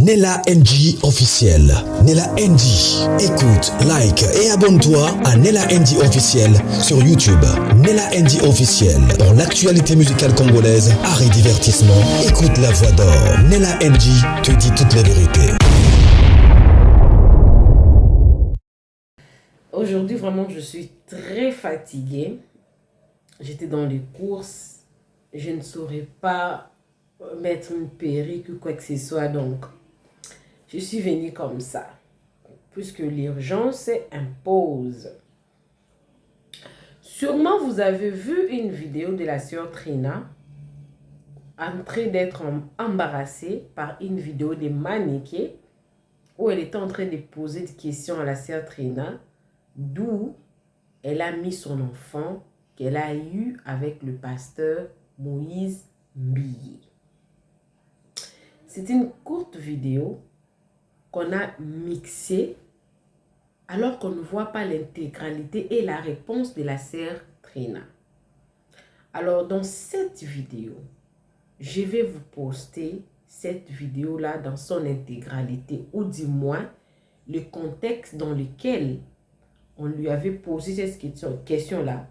Nella NG officiel. Nella NG. Écoute, like et abonne-toi à Nella NG officiel sur YouTube. Nella NG officiel. Pour l'actualité musicale congolaise, art et divertissement, écoute la voix d'or. Nella NG te dit toute la vérité. Aujourd'hui, vraiment, je suis très fatiguée. J'étais dans les courses. Je ne saurais pas mettre une perruque ou quoi que ce soit. Donc, je suis venue comme ça. Puisque l'urgence impose. Sûrement, vous avez vu une vidéo de la sœur Trina en train d'être embarrassée par une vidéo de Maniké où elle était en train de poser des questions à la sœur Trina, d'où elle a mis son enfant qu'elle a eu avec le pasteur Moïse Mbiye. C'est une courte vidéo qu'on a mixée alors qu'on ne voit pas l'intégralité et la réponse de la sœur Trina. Alors dans cette vidéo, je vais vous poster cette vidéo-là dans son intégralité ou du moins le contexte dans lequel on lui avait posé cette question-là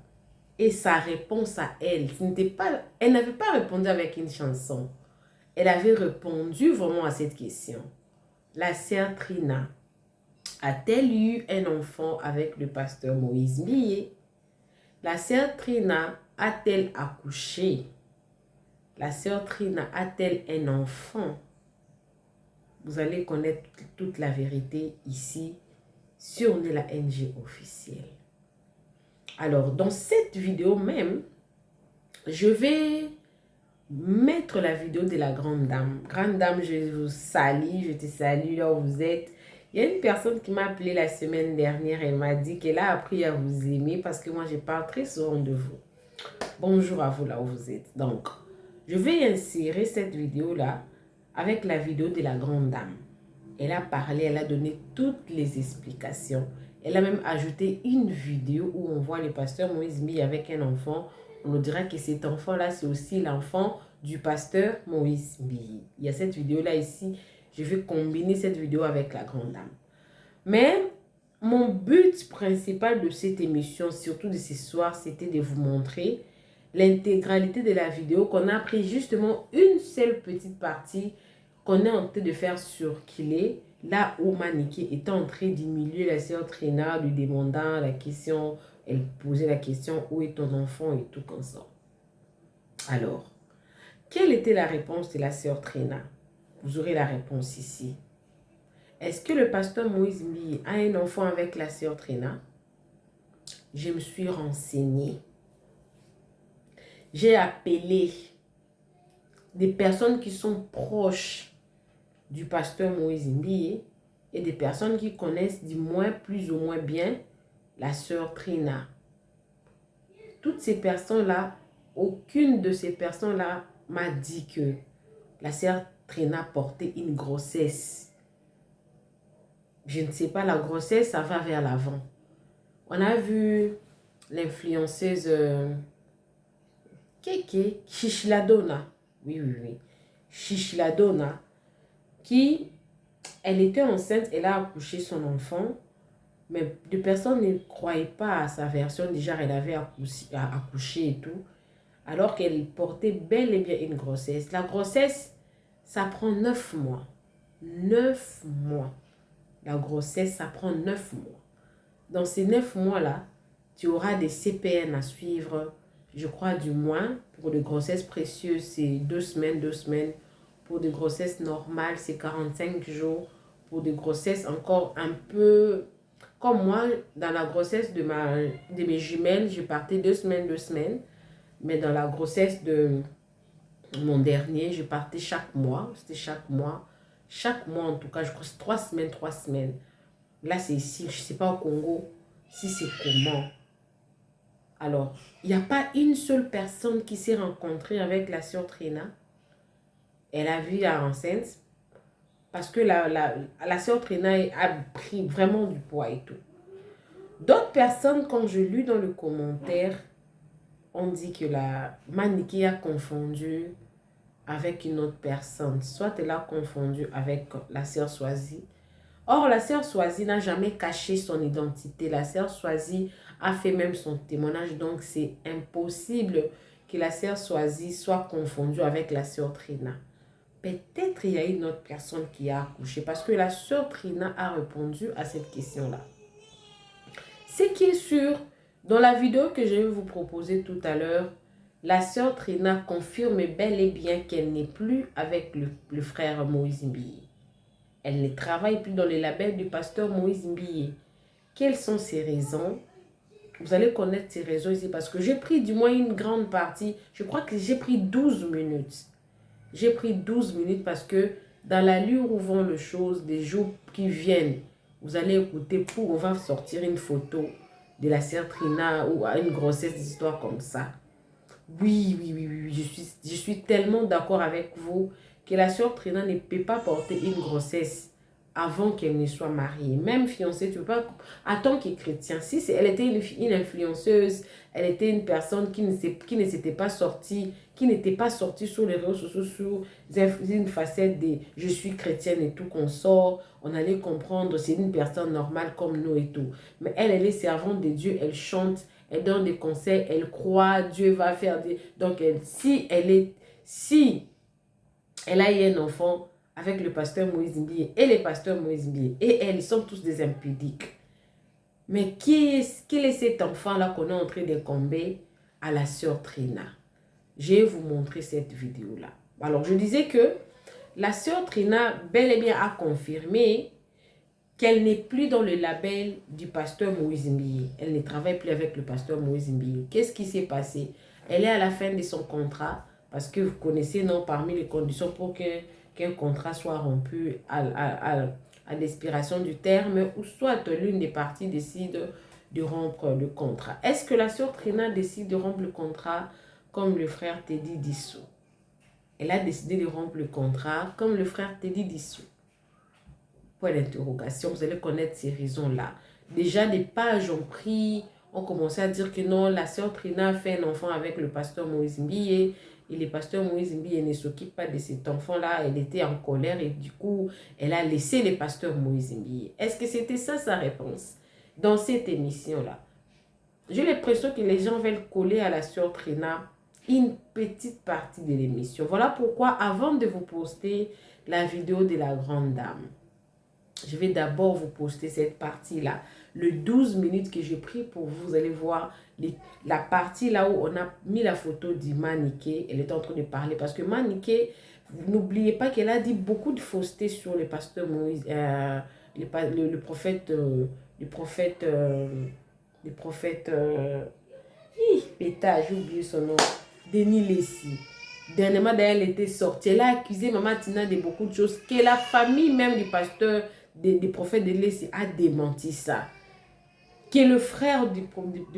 et sa réponse à elle. Elle n'avait pas répondu avec une chanson. Elle avait répondu vraiment à cette question. La sœur Trina a-t-elle eu un enfant avec le pasteur Moïse Mbiye? La sœur Trina a-t-elle accouché? La sœur Trina a-t-elle un enfant? Vous allez connaître toute la vérité ici sur Nella NG officielle. Alors, dans cette vidéo même, je vais mettre la vidéo de la grande dame. Grande dame, je vous salue, je te salue là où vous êtes. Il y a une personne qui m'a appelé la semaine dernière et m'a dit qu'elle a appris à vous aimer parce que moi, je parle très souvent de vous. Bonjour à vous là où vous êtes. Donc, je vais insérer cette vidéo-là avec la vidéo de la grande dame. Elle a parlé, elle a donné toutes les explications. Elle a même ajouté une vidéo où on voit le pasteur Moïse Mbiye avec un enfant. On nous dira que cet enfant-là, c'est aussi l'enfant du pasteur Moïse Mbiye. Il y a cette vidéo-là ici. Je vais combiner cette vidéo avec la grande dame. Mais mon but principal de cette émission, surtout de ce soir, c'était de vous montrer l'intégralité de la vidéo qu'on a pris justement une seule petite partie qu'on est en train de faire circuler là où Maniké était en train d'humilier la sœur Trina, lui demandant la question, elle posait la question, où est ton enfant et tout comme ça. Alors, quelle était la réponse de la sœur Trina? Vous aurez la réponse ici. Est-ce que le pasteur Moïse Mbiye a un enfant avec la sœur Trina? Je me suis renseignée. J'ai appelé des personnes qui sont proches du pasteur Moïse Mbiye et des personnes qui connaissent du moins plus ou moins bien la sœur Trina. Toutes ces personnes-là, aucune de ces personnes-là m'a dit que la sœur Trina portait une grossesse. Je ne sais pas, la grossesse, ça va vers l'avant. On a vu l'influenceuse Keke Chichiladona. Oui. Chichiladona. Qui, elle était enceinte, elle a accouché son enfant. Mais des personnes ne croyaient pas à sa version. Déjà, elle avait accouché et tout. Alors qu'elle portait bel et bien une grossesse. La grossesse, ça prend 9 mois. 9 mois. La grossesse, ça prend 9 mois. Dans ces 9 mois-là, tu auras des CPN à suivre. Je crois du moins, pour des grossesses précieuses, c'est 2 semaines, 2 semaines. Pour des grossesses normales, c'est 45 jours. Pour des grossesses encore un peu... Comme moi, dans la grossesse de mes jumelles, je partais 2 semaines, 2 semaines. Mais dans la grossesse de mon dernier, je partais chaque mois. C'était chaque mois. Chaque mois, en tout cas, je crois que c'est 3 semaines, 3 semaines. Là, c'est ici. Je ne sais pas au Congo si c'est comment. Alors, il n'y a pas une seule personne qui s'est rencontrée avec la sœur Trina. Elle a vu la enceinte. Parce que la sœur Trina a pris vraiment du poids et tout. D'autres personnes, quand je lis dans le commentaire, on dit que la Maniké a confondu avec une autre personne. Soit elle a confondu avec la sœur Swazi. Or, la sœur Swazi n'a jamais caché son identité. La sœur Swazi a fait même son témoignage. Donc, c'est impossible que la sœur Swazi soit confondue avec la sœur Trina. Peut-être il y a une autre personne qui a accouché parce que la sœur Trina a répondu à cette question-là. Ce qui est sûr, dans la vidéo que je vais vous proposer tout à l'heure, la sœur Trina confirme bel et bien qu'elle n'est plus avec le frère Moïse Mbiye. Elle ne travaille plus dans le label du pasteur Moïse Mbiye. Quelles sont ses raisons? Vous allez connaître ces raisons ici parce que j'ai pris du moins une grande partie. Je crois que j'ai pris 12 minutes. J'ai pris 12 minutes parce que dans l'allure où vont les choses, des jours qui viennent, vous allez écouter on va sortir une photo de la sœur Trina ou à une grossesse, des histoires comme ça. Oui, je suis tellement d'accord avec vous que la sœur Trina ne peut pas porter une grossesse avant qu'elle ne soit mariée. Même fiancée, tu ne peux pas... En tant que chrétien, si elle était une influenceuse, elle était une personne qui ne s'était pas sortie, qui n'était pas sortie sur les réseaux sociaux, sur une facette de « je suis chrétienne » et tout qu'on sort, on allait comprendre, c'est une personne normale comme nous et tout. Mais elle est servante de Dieu, elle chante, elle donne des conseils, elle croit, Dieu va faire des... Donc, si elle a eu un enfant avec le pasteur Moïse Mbiye et les pasteurs Moïse Mbiye, et elles, ils sont tous des impudiques. Mais quel est cet enfant-là qu'on est en train d'incomber à la sœur Trina? Je vais vous montrer cette vidéo-là. Alors, je disais que la sœur Trina, bel et bien, a confirmé qu'elle n'est plus dans le label du pasteur Moïse Mbiye. Elle ne travaille plus avec le pasteur Moïse Mbiye. Qu'est-ce qui s'est passé? Elle est à la fin de son contrat, parce que vous connaissez, non, parmi les conditions pour qu'un contrat soit rompu à l'expiration du terme, ou soit l'une des parties décide de rompre le contrat. Est-ce que la sœur Trina décide de rompre le contrat comme le frère Teddy Dissou? Elle a décidé de rompre le contrat comme le frère Teddy Dissou. Point d'interrogation, vous allez connaître ces raisons-là. Déjà, des pages ont commencé à dire que non, la sœur Trina a fait un enfant avec le pasteur Moïse Mbiye et le pasteur Moïse Mbiye ne s'occupe pas de cet enfant-là. Elle était en colère et du coup, elle a laissé le pasteur Moïse Mbiye. Est-ce que c'était ça sa réponse dans cette émission-là? J'ai l'impression que les gens veulent coller à la sœur Trina une petite partie de l'émission. Voilà pourquoi, avant de vous poster la vidéo de la grande dame, je vais d'abord vous poster cette partie-là. Le 12 minutes que j'ai pris pour vous, vous allez voir la partie là où on a mis la photo d'Imaniké. Elle est en train de parler parce que Maniké, n'oubliez pas qu'elle a dit beaucoup de fausseté sur le pasteur Moïse, le prophète, j'ai oublié son nom, Denis Lessi. Dernièrement, d'ailleurs, elle était sortie. Elle a accusé Maman Tina de beaucoup de choses que la famille même du pasteur, des prophètes de Lessi a démenti ça. Que le frère du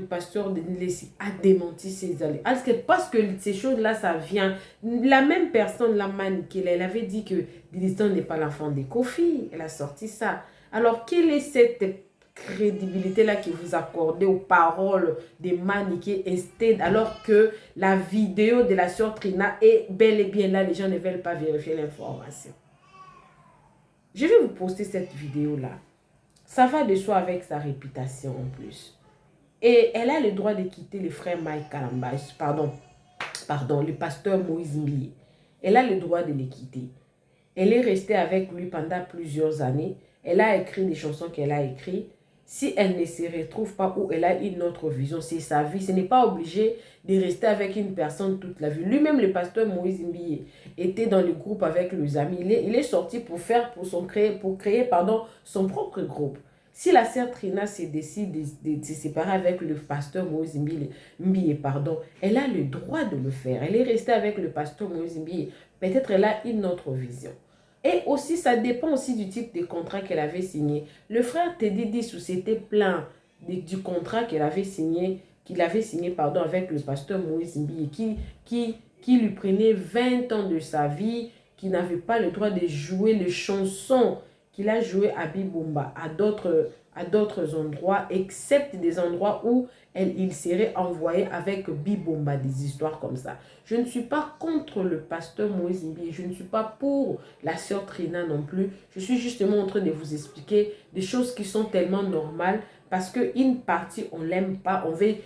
pasteur de Lessi a démenti ces alliés. Parce que ces choses-là, ça vient. La même personne l'a maniqué. Elle avait dit que Didistan n'est pas l'enfant de Kofi. Elle a sorti ça. Alors, quelle est cette crédibilité-là que vous accordez aux paroles des maniqués instead, alors que la vidéo de la sœur Trina est bel et bien là, les gens ne veulent pas vérifier l'information. Je vais vous poster cette vidéo-là. Ça va de soi avec sa réputation en plus. Et elle a le droit de quitter le frère Mike Kalamba, pardon, le pasteur Moïse Mbiye. Elle a le droit de le quitter. Elle est restée avec lui pendant plusieurs années. Elle a écrit des chansons qu'elle a écrites. Si elle ne se retrouve pas ou elle a une autre vision, c'est sa vie. Ce n'est pas obligé de rester avec une personne toute la vie. Lui-même, le pasteur Moïse Mbiye, était dans le groupe avec les amis. Il est sorti pour créer son propre groupe. Si la sœur Trina se décide de se séparer avec le pasteur Moïse Mbiye, elle a le droit de le faire. Elle est restée avec le pasteur Moïse Mbiye. Peut-être elle a une autre vision. Et aussi, ça dépend aussi du type de contrat qu'elle avait signé. Le frère Teddy Dissou s'était plaint du contrat qu'il avait signé avec le pasteur Moïse Mbiye, qui lui prenait 20 ans de sa vie, qui n'avait pas le droit de jouer les chansons qu'il a jouées à Bibomba, à d'autres endroits, excepté des endroits où il serait envoyé avec Bibomba, des histoires comme ça. Je ne suis pas contre le pasteur Moïse Mbi, je ne suis pas pour la sœur Trina non plus. Je suis justement en train de vous expliquer des choses qui sont tellement normales parce qu'une partie, on ne l'aime pas, on veut...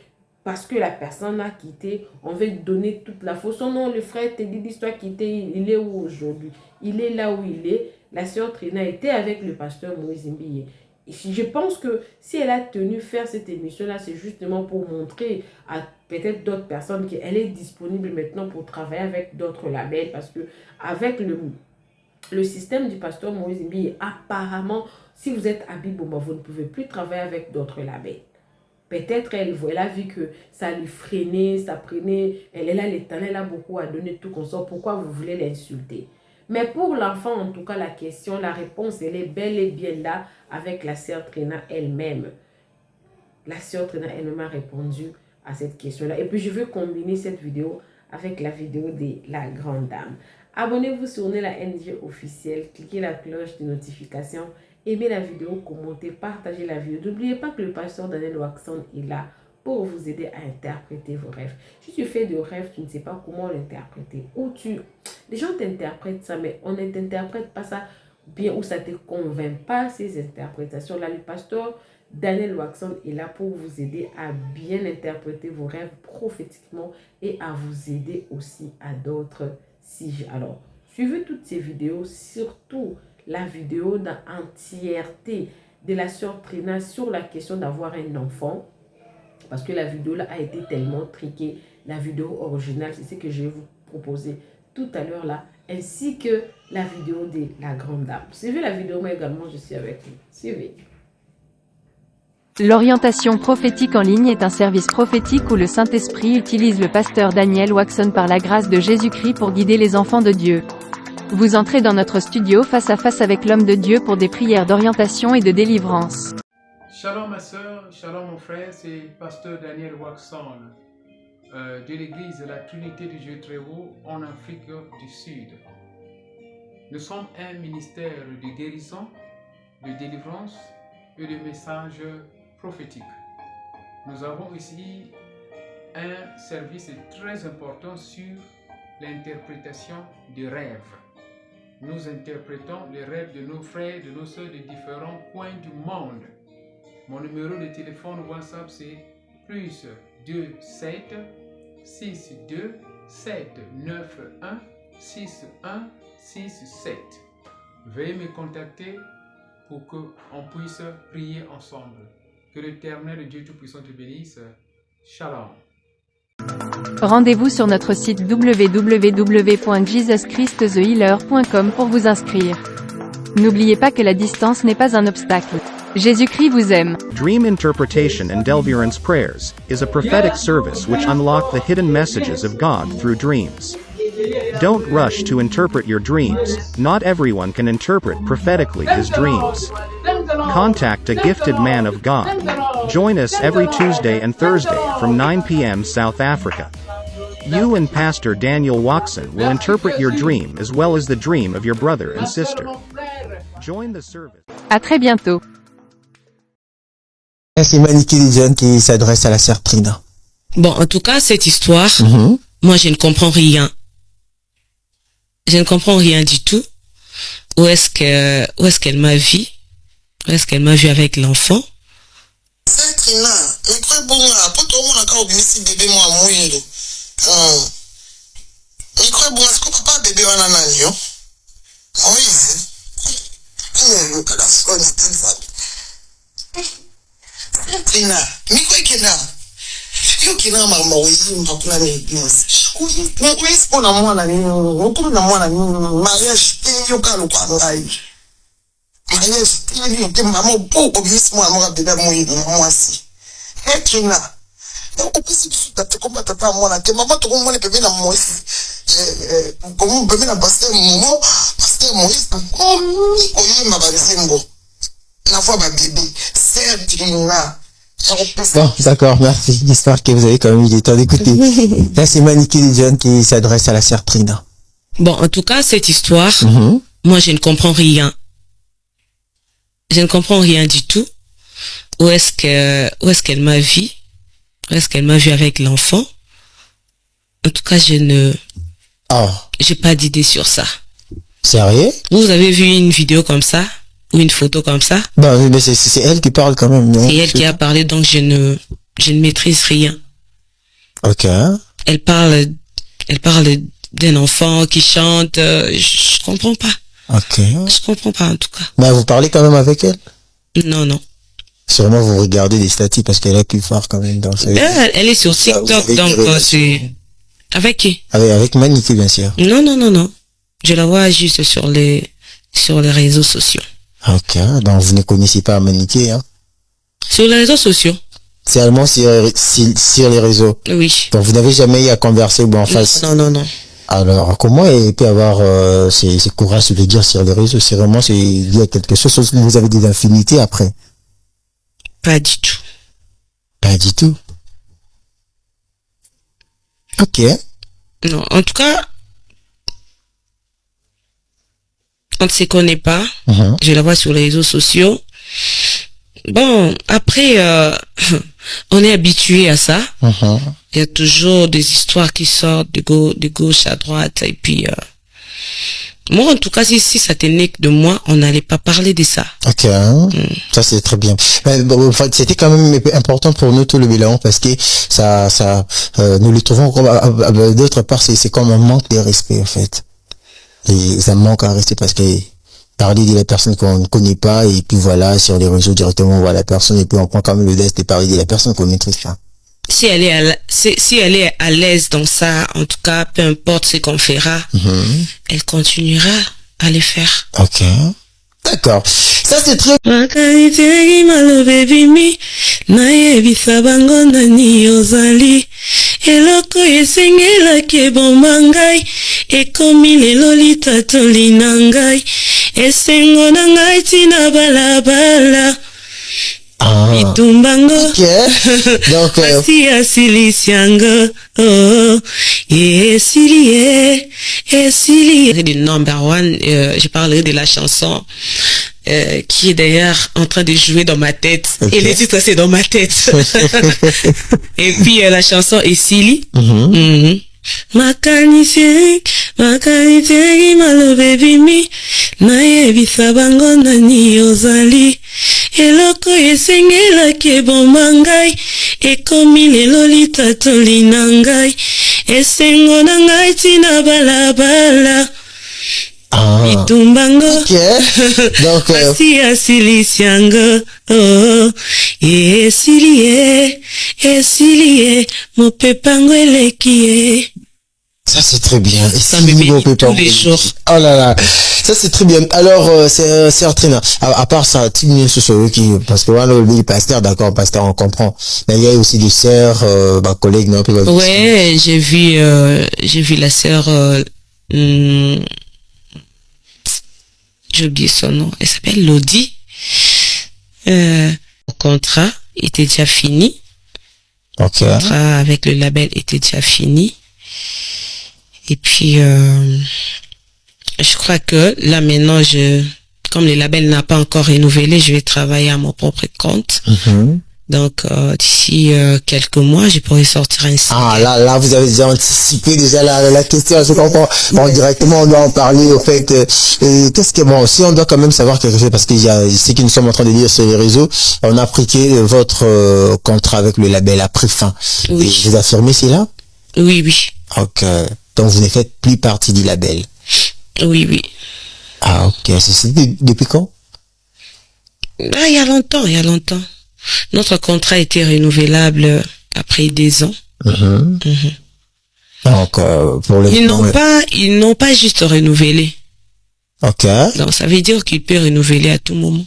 Parce que la personne a quitté, on veut donner toute la faute. Oh non, le frère te dit l'histoire quitté, il est où aujourd'hui? Il est là où il est. La sœur Trina était avec le pasteur Moïse Mbi. Je pense que si elle a tenu faire cette émission-là, c'est justement pour montrer à peut-être d'autres personnes qu'elle est disponible maintenant pour travailler avec d'autres labels. Parce que avec le système du pasteur Moïse Mbi, apparemment, si vous êtes à Bibomba, vous ne pouvez plus travailler avec d'autres labels. Peut-être elle a vu que ça lui freinait, ça prenait. Elle est là, l'Éternel a beaucoup à donner, tout comme ça. Pourquoi vous voulez l'insulter? Mais pour l'enfant, en tout cas, la question, la réponse, elle est bel et bien là avec la sœur Trina elle-même. La sœur Trina elle-même a répondu à cette question-là. Et puis, je veux combiner cette vidéo avec la vidéo de la grande dame. Abonnez-vous sur Nella NG officiel, cliquez la cloche de notification. Aimez la vidéo, commentez, partagez la vidéo. N'oubliez pas que le pasteur Daniel Waxon est là pour vous aider à interpréter vos rêves. Si tu fais de rêves, tu ne sais pas comment l'interpréter. Les gens t'interprètent ça, mais on ne t'interprète pas ça bien ou ça ne te convainc pas, ces interprétations-là. Le pasteur Daniel Waxon est là pour vous aider à bien interpréter vos rêves prophétiquement et à vous aider aussi à d'autres sujets. Alors, suivez toutes ces vidéos, surtout la vidéo d'entièreté de la sœur Trina sur la question d'avoir un enfant. Parce que la vidéo là a été tellement triquée. La vidéo originale, c'est ce que je vais vous proposer tout à l'heure là. Ainsi que la vidéo de la grande dame. Suivez la vidéo, moi également je suis avec vous. Suivez. L'orientation prophétique en ligne est un service prophétique où le Saint-Esprit utilise le pasteur Daniel Waxon par la grâce de Jésus-Christ pour guider les enfants de Dieu. Vous entrez dans notre studio face à face avec l'homme de Dieu pour des prières d'orientation et de délivrance. Shalom ma soeur, shalom mon frère, c'est pasteur Daniel Waxon de l'église de la Trinité du Dieu très haut en Afrique du Sud. Nous sommes un ministère de guérison, de délivrance et de messages prophétiques. Nous avons ici un service très important sur l'interprétation des rêves. Nous interprétons les rêves de nos frères, de nos soeurs de différents coins du monde. Mon numéro de téléphone WhatsApp c'est plus 27 62 791 6167. Veuillez me contacter pour qu'on puisse prier ensemble. Que l'Éternel Dieu Tout-Puissant te bénisse. Shalom. Rendez-vous sur notre site www.jesuschristthehealer.com pour vous inscrire. N'oubliez pas que la distance n'est pas un obstacle. Jésus-Christ vous aime. Dream Interpretation and Deliverance Prayers is a prophetic service which unlock the hidden messages of God through dreams. Don't rush to interpret your dreams. Not everyone can interpret prophetically his dreams. Contact a gifted man of God. Join us every Tuesday and Thursday from 9 p.m. South Africa. You and Pastor Daniel Waxon will interpret your dream as well as the dream of your brother and sister. Join the service. À très bientôt. C'est Maniki Lidiane qui s'adresse à la sœur Trina. Bon, en tout cas, cette histoire, moi, je ne comprends rien. Je ne comprends rien du tout. Où est-ce qu'elle m'a vu? Où est-ce qu'elle m'a vu avec l'enfant? Sœur Trina, mais quoi bon là? Pour tout le monde encore obéi bébé moi mouille. Mais quoi bon? Est-ce que papa bébé on a un lion? Moïse. Le cadastre on est ça. Trina, mais quoi qu'il a? Yo kina mama Moïse mpakula m'église. Mais quoi est-ce qu'on a moi là? On trouve na moi là mariage yo ka lo kwa ngai. Mariage yo ke mama po obéi moi moi bébé moi si. Hey Trina. On peut se dire comment papa moi là que maman tout le monde bébé na moi ici. Comment bébé na pasteur Momo pasteur Moïse comme oye ma bazimbo. La fois ma bébé sœur Trina. Bon, d'accord, merci. J'espère que vous avez quand même eu le temps d'écouter. Là, c'est Maniki Lidiane qui s'adresse à la sœur Trina. Bon, en tout cas, cette histoire, moi, je ne comprends rien. Je ne comprends rien du tout. où est-ce qu'elle m'a vu, où est-ce qu'elle m'a vu avec l'enfant. En tout cas, j'ai pas d'idée sur ça. Sérieux? Vous avez vu une vidéo comme ça ou une photo comme ça? Bah oui, mais c'est elle qui parle quand même. C'est elle qui a parlé, donc je ne maîtrise rien. Ok. Elle parle d'un enfant qui chante. Je comprends pas. Ok. Je comprends pas en tout cas. Bah vous parlez quand même avec elle? Non, non. Sûrement vous regardez des statuts parce qu'elle est plus forte quand même dans ce... Elle est sur TikTok, donc c'est... Avec qui? Avec Maniki, bien sûr. Non, non, non, non. Je la vois juste sur les réseaux sociaux. Ok, donc vous ne connaissez pas Maniki, hein? Sur les réseaux sociaux? C'est seulement sur les réseaux? Oui. Donc vous n'avez jamais eu à converser ou en face? Non, non, non. Alors, comment elle peut avoir ces courage de le dire sur les réseaux? C'est vraiment, il y a quelque chose, vous avez des affinités après? Pas du tout. Pas du tout? Ok. Non, en tout cas, on ne se connaît pas. Je la vois sur les réseaux sociaux. Bon, après, on est habitué à ça. Il y a toujours des histoires qui sortent de gauche à droite. Et puis, moi, en tout cas, si ça tenait que de moi, on n'allait pas parler de ça. Ok, ça c'est très bien. Mais, bon, c'était quand même important pour nous tout le bilan parce que nous le trouvons d'autre part, c'est comme un manque de respect en fait. Et ça manque à respect parce que parler de la personne qu'on ne connaît pas et puis voilà, sur les réseaux directement on voit la personne et puis on prend quand même le risque de parler de la personne qu'on ne maîtrise pas. Si elle est à l'aise dans ça, en tout cas, peu importe ce qu'on fera, elle continuera à le faire. Ok. D'accord. Ça c'est très... eloko esengelaki eboma ngai ekomi lelo litatoli na ngai esengo na ngai tina balabala mitumbango asi asilisiango esili de number one. Je parlerai de la chanson qui est d'ailleurs en train de jouer dans ma tête. Et le titre c'est dans ma tête. Et puis la chanson est Silly. Makanisi malobe bimi nayebisa bango nani ozali eloko esengelaki eboma ngai ekomi lelo litatoli na ngai esengo na ngai tina balabala mitumbango asi asilisiango esilie mopepango eleki. Ça c'est très bien. Ça me bénit tous les jours. Oh là là, ça c'est très bien. Alors c'est Trina. À part ça, tu me soucies qui parce que voilà le pasteur, d'accord, pasteur on comprend. Mais il y a aussi des sœurs, ma collègue non. Ouais, j'ai vu la sœur. J'ai oublié son nom. Elle s'appelle Lodi. Le contrat était déjà fini. Ok. Le contrat avec le label était déjà fini. Et puis, je crois que là maintenant, comme le label n'a pas encore renouvelé, je vais travailler à mon propre compte. Donc, d'ici quelques mois, je pourrai sortir un single. Ah, là, vous avez déjà anticipé déjà la question, je comprends. Bon, directement, on doit en parler, au fait. Qu'est-ce que, bon, si on doit quand même savoir quelque chose, parce qu'il y a ce que nous sommes en train de dire sur les réseaux, on a pris que votre contrat avec le label a pris fin. Oui. Et vous affirmez cela? Oui, oui. Ok. Donc, vous ne faites plus partie du label? Oui, oui. Ah, ok. C'est depuis quand? Ah, il y a longtemps. Notre contrat a été renouvelable après 2 ans. Donc, pour le ils n'ont pas juste renouvelé. Ok. Donc, ça veut dire qu'ils peuvent renouveler à tout moment.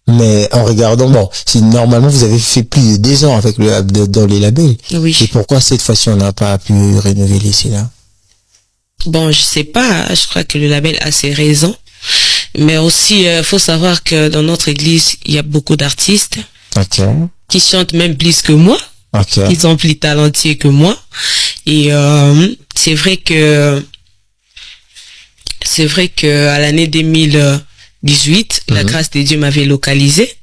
Mais en regardant, bon, si normalement vous avez fait plus de 2 ans avec dans les labels. Oui. Et pourquoi cette fois-ci on n'a pas pu renouveler cela? Bon, je sais pas. Je crois que le label a ses raisons. Mais aussi, faut savoir que dans notre église, il y a beaucoup d'artistes. Ok. Qui chantent même plus que moi. Ok. Ils sont plus talentueux que moi. Et c'est vrai que à l'année 2018, la grâce de Dieu m'avait localisé.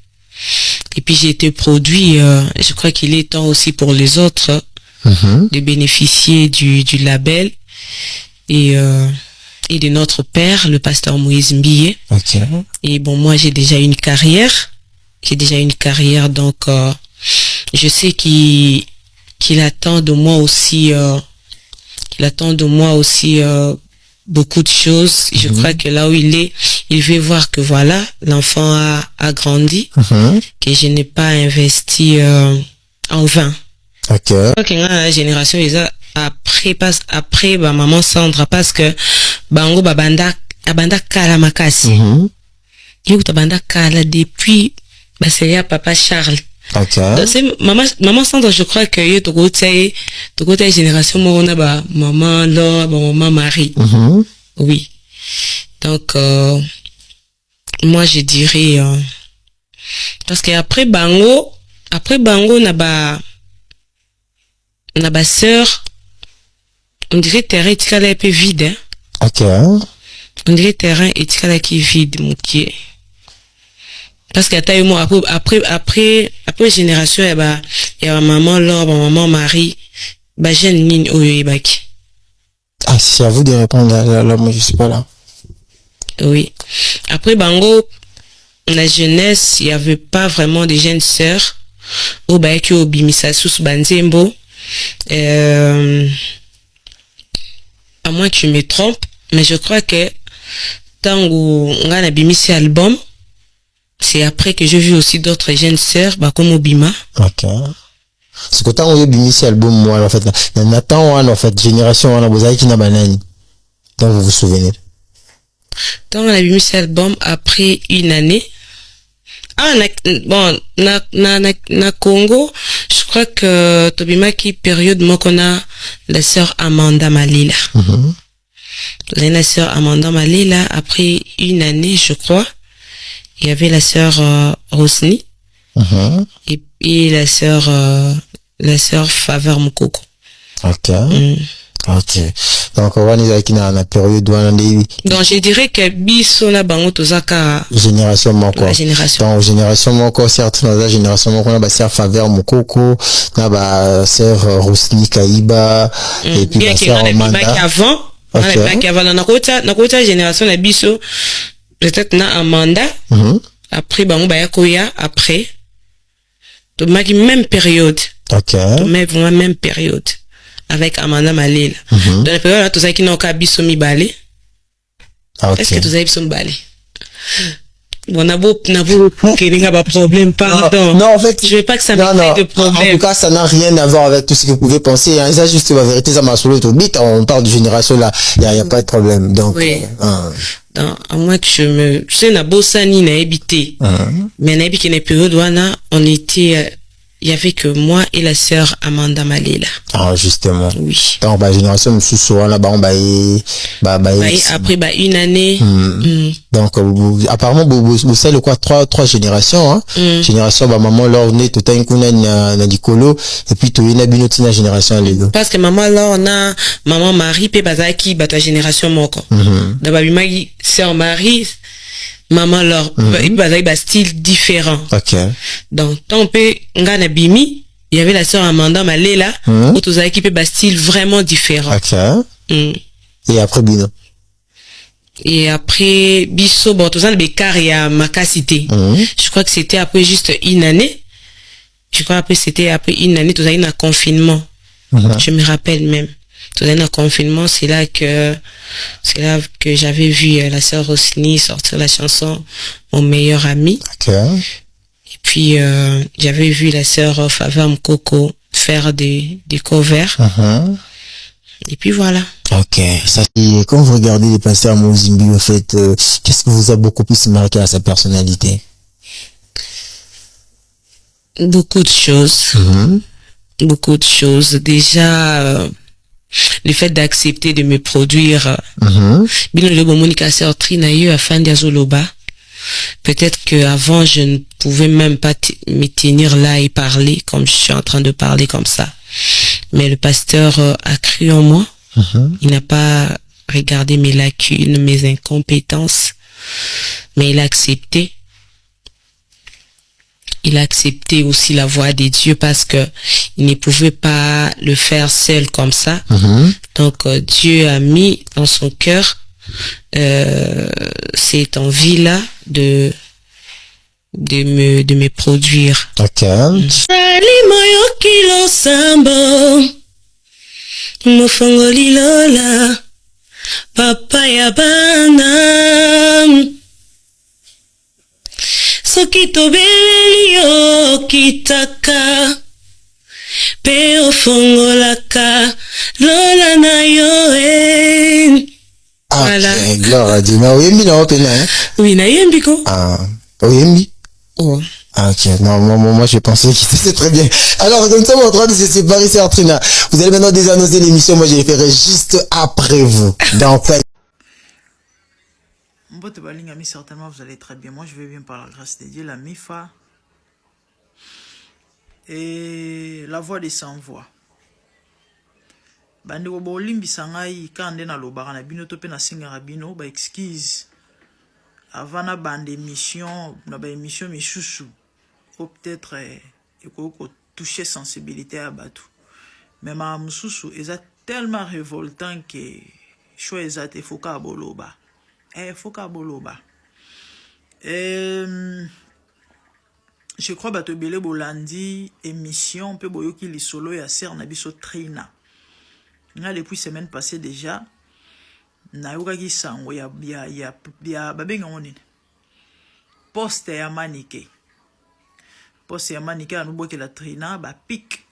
Et puis j'ai été produit, je crois qu'il est temps aussi pour les autres de bénéficier du label et de notre père, le pasteur Moïse Mbiye. Ok. Et bon, moi j'ai déjà une carrière. Donc je sais qu'il attend de moi aussi beaucoup de choses. Je crois que là où il est, il veut voir que voilà, l'enfant a grandi, que je n'ai pas investi en vain. Ok. Je crois que la génération après maman Sandra, parce que bango abanda kala makasi. Il abanda kala depuis c'est papa Charles. Ok. Donc, c'est maman Sandra, je crois que y a tout côté génération on a maman Laure, maman Marie. Oui. Donc moi je dirais parce que après bango na ba sœur, on dirait terrain etikala un peu vide, hein. Ok. On dirait terrain etikala qui vide mon pied. Parce que après génération y a maman Laure, maman Marie, jeune nini oyo ebaki. Ah, c'est à vous de répondre là, moi je suis pas là. Oui. Après bango, la jeunesse, il y avait pas vraiment de jeunes sœurs. Au baiki au bimisa sous banzembo. À moins que tu me trompes, mais je crois que tant où on a bimisi album, c'est après que j'ai vu aussi d'autres jeunes sœurs, comme Obima. Ok. C'est que tant on a bimisi album, moi, en fait, Nathan, en fait, génération, on a besoin qui n'a banani. Donc, vous vous souvenez? Tant on a bimisi album après une année. Ah, na Congo, je crois que Tobima qui période, moi, qu'on a la sœur Amanda Malila. La sœur Amanda Malila, après une année, je crois, il y avait la sœur Rosny. Et puis la sœur Faveur Mukoko. Ok. Ok. Donc, on va nous dire qu'il y a une période où on a donc, je dirais que biso na bango tozaka génération moko. La génération. Donc, génération moko, certes, dans la génération moko, on a sœur Faveur Mukoko, on a sœur Rosny Kaïba, et puis la sœur Amanda. Avant, na génération na biso, peut-être na Amanda, après bango bayakoya, après, to maki même période. Ok. To même période. Avec Amanda Malila. Dans la période là, tout ça qui n'a qu'à biso mi balé. Est-ce que tout ça biso mi balé? Bon, n'a beau qu'il n'y a pas de problème, pardon. Non, en fait, je veux pas que ça me crée de problème. En tout cas, ça n'a rien à voir avec tout ce que vous pouvez penser, hein. Ça, juste la vérité, ça m'a saoulé tout vite. On parle de génération là, il y a pas de problème. Donc, oui. À moins que je sais, n'a beau ça ni n'a habité. Mais n'a habité une période où on était, il y avait que moi et la sœur Amanda Malila. Ah, justement. Oui. Donc, génération, sous souvent là, après, une année. Donc, apparemment, vous savez quoi, trois générations, hein. Génération, maman, Laure, né, tout un coup, na dikolo, et puis, tout une binoti na génération, les deux. Parce que maman, Laure, na, maman, Marie, pe bazaki, ta génération, moko. D'abord, sœur Marie, maman Laure, il style différent. Ok. Donc, tant que ngana bimi, il y avait la sœur Amanda Malela, où tous les équipes style vraiment différent. Ok. Et après Bino. Et après Bisso, bon, tout ça, le bécard et à Makasité. Je crois que c'était après juste une année. Je crois après c'était après une année, tout ça, il y a un confinement. Je me rappelle même. Tout dans le confinement, c'est là que j'avais vu la sœur Rosny sortir la chanson Mon meilleur ami. Ok. Et puis j'avais vu la sœur Faveur Mukoko faire des covers. Et puis voilà. Ok. Ça, et quand vous regardez les pasteurs Moïse Mbiye, en fait, qu'est-ce qui vous a beaucoup plus marqué à sa personnalité? Beaucoup de choses. Beaucoup de choses. Déjà, le fait d'accepter de me produire. Peut-être qu'avant, je ne pouvais même pas me tenir là et parler comme je suis en train de parler comme ça. Mais le pasteur a cru en moi. Il n'a pas regardé mes lacunes, mes incompétences, mais il a accepté il a accepté aussi la voix de Dieu parce que il ne pouvait pas le faire seul comme ça. Donc Dieu a mis dans son cœur cette envie-là de me produire. Papa ya bana soki tobeleli yo kitaka pe ofongolaka lola na yo voilà. Gloire à Dieu. Mais oyembi na opena hein? Oui, na yembi ko. Ah, oyembi. Oh. Ah, ok, non, moi je pensais que c'était très bien. Alors, comme ça, on est en train de se séparer, c'est Trina. Vous allez maintenant désannoncer l'émission, moi je les ferai juste après vous. Donc, Mbote balingami, certainement vous allez très bien. Moi je vais bien par la grâce de Dieu, la MIFA et la voix des sans-voix. Bande wo bolimbi sangai kande na lobara na bino to pe na singara bino ba excuse avant na bande émission na ba émission misusu ou peut-être eko toucher sensibilité à batu. Mais ma mususu eza tellement révoltant que cho eza te foka boloba. Foka boloba. Je crois bato bele bolandi émission pe boyoki li solo ya ser na biso Trina. Na depuis semaine passée déjà na yokaki sango ya babenga ngoni. Poste ya manike. Poste ya manike anuboki la Trina ba pic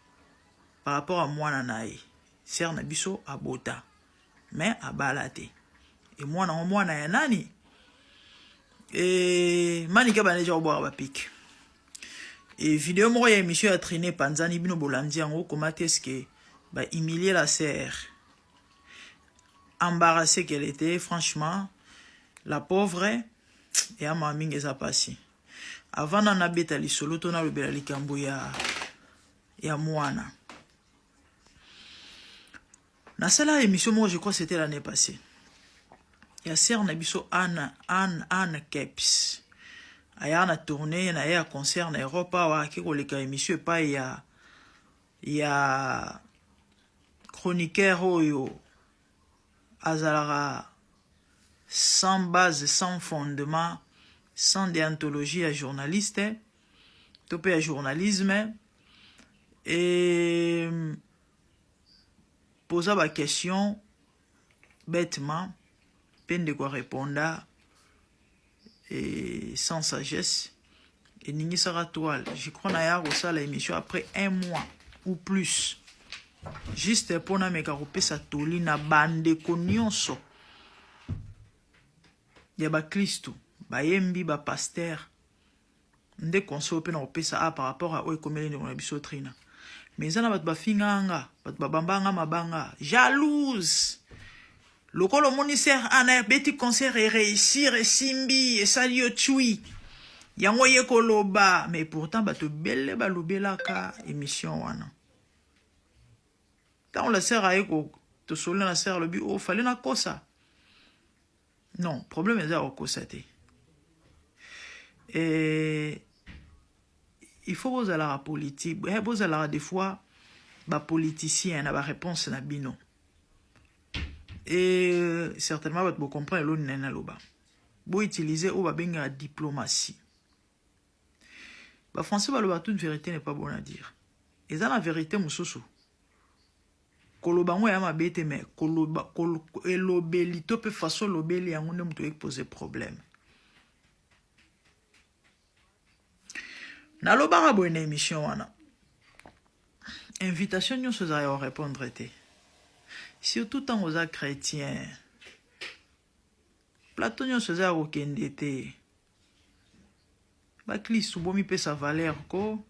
par rapport à mwana nae. Ser na biso abota. Mais abalate. Et mwana ya nani? Et manike ba neja oboa ba pic. Et vidéo mo ya émission ya Trina panzani bino bolandi yango comment est-ce que bah, humilier la sœur, embarrassée qu'elle était, franchement, la pauvre, et à ma mingue ça passé. Avant d'en habiter les solo, on a le bel likambo ya moana. Dans celle-là, émission, moi je crois que c'était l'année passée. Il y a sœur Nabiso Anne Keps. Il y a une tournée, il y a un concert en Europe, il y a une émission, il y a chroniqueur oyo azalara sans base, sans fondement, sans déontologie à journaliste, topé à journalisme et posa ba question bêtement, peine de quoi répondre et sans sagesse et ningi sera toile. Je crois na ça la émission après 1 mois ou plus. Juste pour na meka kopesa toli na bande konyonso ya ba Kristo ba yembi ba pasteur nde conseil pe na kopesa par rapport à oekomeli na biso Trina mais zana bat ba finganga bat ba bambanga mabanga jalouse lokolo moniser ana beti concert et réussir et simbi et salio chui yango yekoloba mais pourtant bat belle ba lobelaka émission wana. Quand la sœur a écho, te solé la sœur le but, oh, fallait na kosa. Non, problème est à kosate. Et il faut vous aller à la politique. Vous allez des fois, bah politicien, na ba réponse na bino. Et certainement, vous comprenez l'on n'a loba. Vous utilisez ou ba benga diplomatie. Bah français, bah toute vérité n'est pas bon à dire. Et ça la vérité, moussousou. Koloba ngo ya mabete me koloba elobeli to pe façon lobeli yango ne muto poser problème. Na lobara bo une émission wana. Invitation nyonso za yo répondre te. Surtout tant aux chrétiens. Plateau nyonso za ko kende te. Ba Kristo bomi pe sa valeur ko.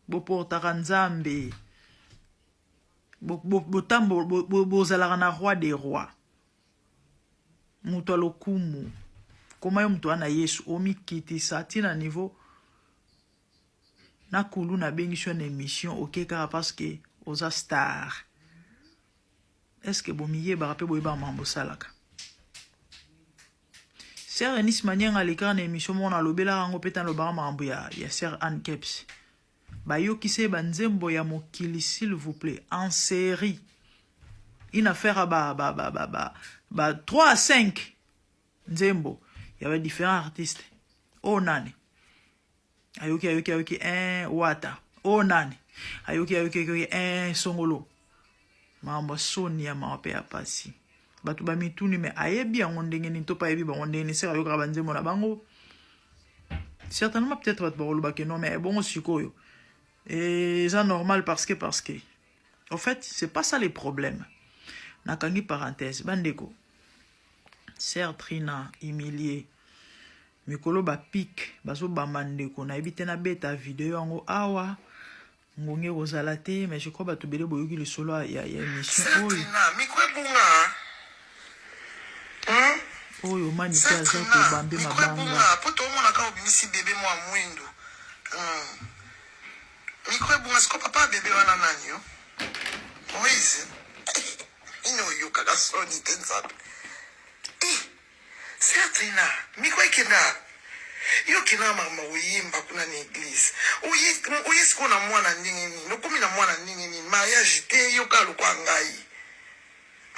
Boportaka nzambe bozalaka na roi des rois mutu alokumu koma yo mutu wana Yesu omikitisa tina niveau na kulu na bengisho na émission okeka parce que oza star est-ce que bomiye barape boyeba mambo salaka Sœur Enis Manianga l'écran émission mon alobela rango petan lo bara mambo ya Sœur Anne Keps. Ba yo ki se banzembo ya mokili s'il vous plaît en série. Une affaire à 3 à 5 nzembo. Il y avait différents artistes. Oh nani. Ayoki Wata. Oh nani. Ayoki Songolo. Mambo Sonia mape ya pasi. Batu ba mituni me ayebi yango ndenge ni to pa yebi bango ndenge ni sera yoka banzembo na bango. Certainement peut-être batu ba loba ke non mais bon sikoyo. Et c'est normal parce que en fait, c'est pas ça les problèmes. Nakangi parenthèse bandeko. Sœur Trina humilié. Mikolo ba pic bazo bamandeko na ebite na beta vidéo yango awa ngonge ozalate mais je crois ba tobele boyoki le solo ya émission oyo. Oyo mani ka za ko bambe mabanga. Poto mona ka obimisi bébé mo amwindo. Mikwe bunga siko papa bébé wana nani yo? Moïse. Ino yo kaka soni tensape. C'est Trina, mikwe kena. Yo kena mama uyimba kuna ni église. Oye siko na mwana nini? No komi na mwana nini? Mariage te yo kalo kwa ngai.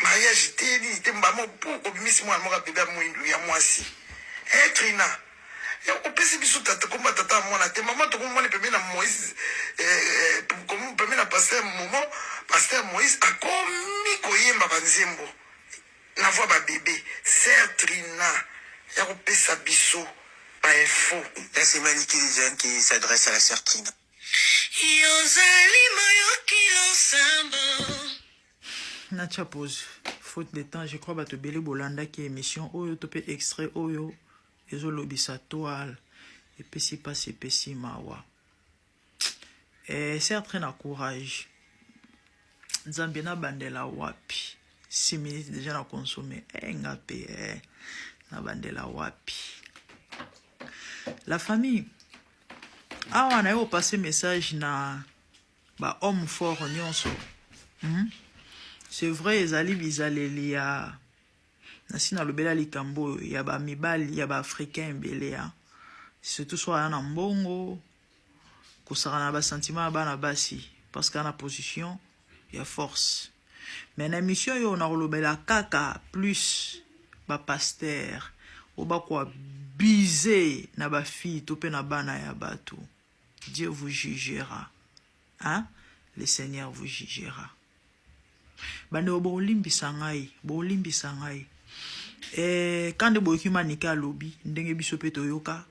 Mariage te ni te mbamo pour obimisi mwana moka bébé mwindu ya mwasi. Trina. Ya opesi biso tata komba tata mwana te mama to komba pembe na Moïse comme pembe na pasteur Moïse akomi koyemba banzembo na voix ba bébé Sœur Trina ya opesa biso ba info. Là c'est Maliki les jeunes qui s'adresse à la Sœur Trina. Yozali moyoki ensemble. Nacha pause faute de temps je crois ba to belé bolanda qui émission oyo to pe extrait oyo ezolobisa toile epesi pasi epesi mawa. Sœur Trina courage. Nzambe na bandela wapi 6 minutes déjà na consommer ngape na bandela wapi. La famille awa na yo passer message na ba homme fort nyonso. C'est vrai ezali bizaleli ya Nasina lobela likambo ya ba mibali ya ba africain belea. Surtout soit na mbongo kusara ba sentiment ba na basi parce qu'en a position ya force. Mais na mission yo na lobela kaka plus ba pasteur ou ba kwa biser na ba fille to pe na bana ya bato. Dieu vous jugera. Hein? Le Seigneur vous jugera. Bande obolimbi sangai, bolimbi sangai. Quand de boyoki manika lobby ndenge biso pe toyoka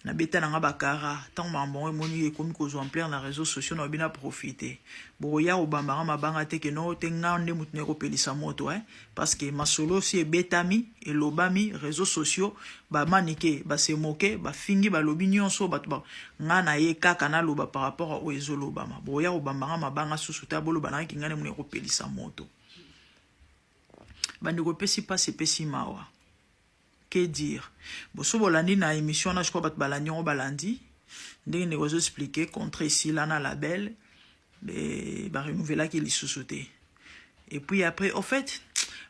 na beta na bakara tant mambo moni ekomi ko zo en plein na réseaux sociaux na bina profiter boya obamba mabanga te ke no tenga nde mutne ko pelisa moto parce que masolo si e betami et lobami réseaux sociaux ba manike ba se moquer ba fingi ba lobi nyonso ba ngana ye kaka na loba par rapport au ezolobama boya obamba mabanga susuta bolo bana ki ngane mune ko pelisa moto. Bandeko pesi pas pesi mawa. Que dire? Boso bolandi na émission na je crois bat balanyon balandi. Ndenge ne vous expliquer contre ici là na label ba renouveler qui li sous-sauté. Et puis après au fait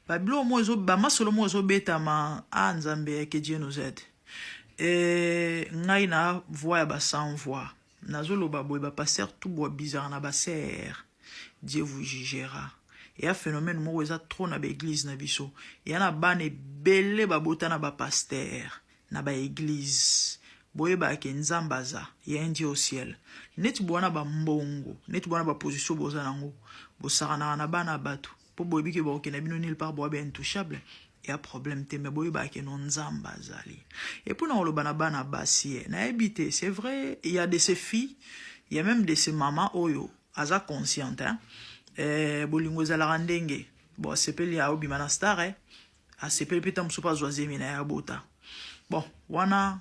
ba blo mozo ba masolo mozo betama nzambe que Dieu nous aide. Ngai na voix ba sans voix. Nazolo ba boy ba passer tout bois bizarre na ba serre. Dieu vous jugera. Et un phénomène mo eza trop na ba église na biso. Ya na bane belé ba bota na ba pasteur na ba église. Boye ba ke nzambaza ya ndi au ciel. Neti bwana ba mbongo, neti bwana ba position boza nango. Bo sarana na bana batu. Po boye bike ba ke na bino nil par boye ba intouchable. Ya problème te me boye ba ke non nzambazali. Et pour na lo bana bana basi na habité, c'est vrai, il y a de ces filles, il y a même de ces mamans oyo aza consciente hein. Bolingo za la randenge bon sepeli ya obi manastar a sepeli peta msupa zoazemi na ya bota bon wana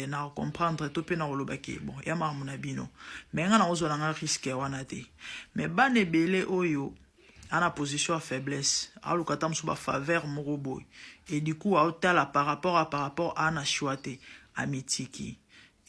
na comprendre to pe na olobaki bon ya mamu na bino mais nga na ozola nga risque wana te mais bane belé oyo ana position à faiblesse a lokata msuba faveur morobo et du coup a otala par rapport à na choité amitiki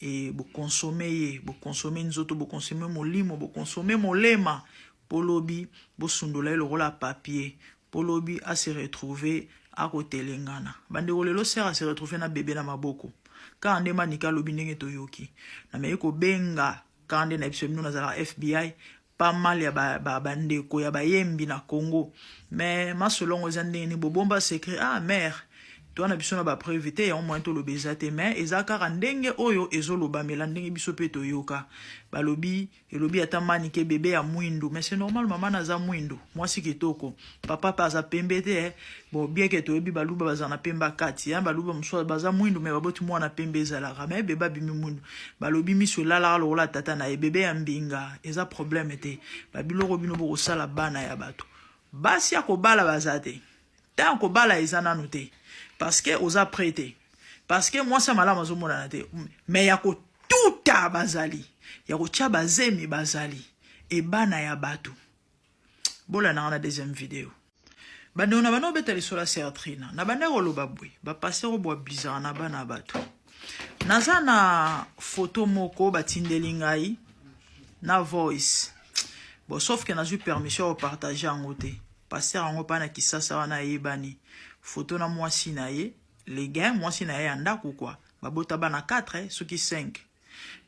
et bo consommer nzoto bo consommer molimo bo consommer molema Polobi, Bosundola le rôle à papier. Polobi a se retrouver ako telengana bandeko lelo sera se retrouver na bébé na maboko ka ande manika lobi ndenge toyoki na me ko benga ka ande na episode na za FBI pas mal ya bandeko ya bayembi na Congo mais masolongo zande ni bobomba secret mère toi na biso na ba prévité ya moins to lo bezate mais ezaka ndenge oyo ezoloba mela ndenge biso pe toyoka balobi elobi atamani ke bébé ya mwindu mais c'est normal maman na za mwindu moi si kitoko papa pa za pembete bon bien que toyebi baluba bazana pemba kati ya baluba mso baza mwindu mais baboti mwana pembe ezala mais beba bimi mwindu balobi miso lala lola tata na bébé ya mbinga eza problème te babiloko bino bo sala bana ya bato basi akobala bazate tant ko bala ezana noté parce que osa prêté parce que moi ça malama zo mona te mais yako tuta bazali yako cha bazemi bazali e bana ya bato bola na deuxième vidéo bande on a bano betali sur la sertrina na bande ko loba bwe ba passer au bois bizarre na bana bato naza na photo moko batindeli ngai na voice bon sauf que n'a eu permission de partager en côté passer en pas na kisasa wana yebani photo na mwasi na ye les gars mwasi na ye andako quoi babota bana 4 ceux qui 5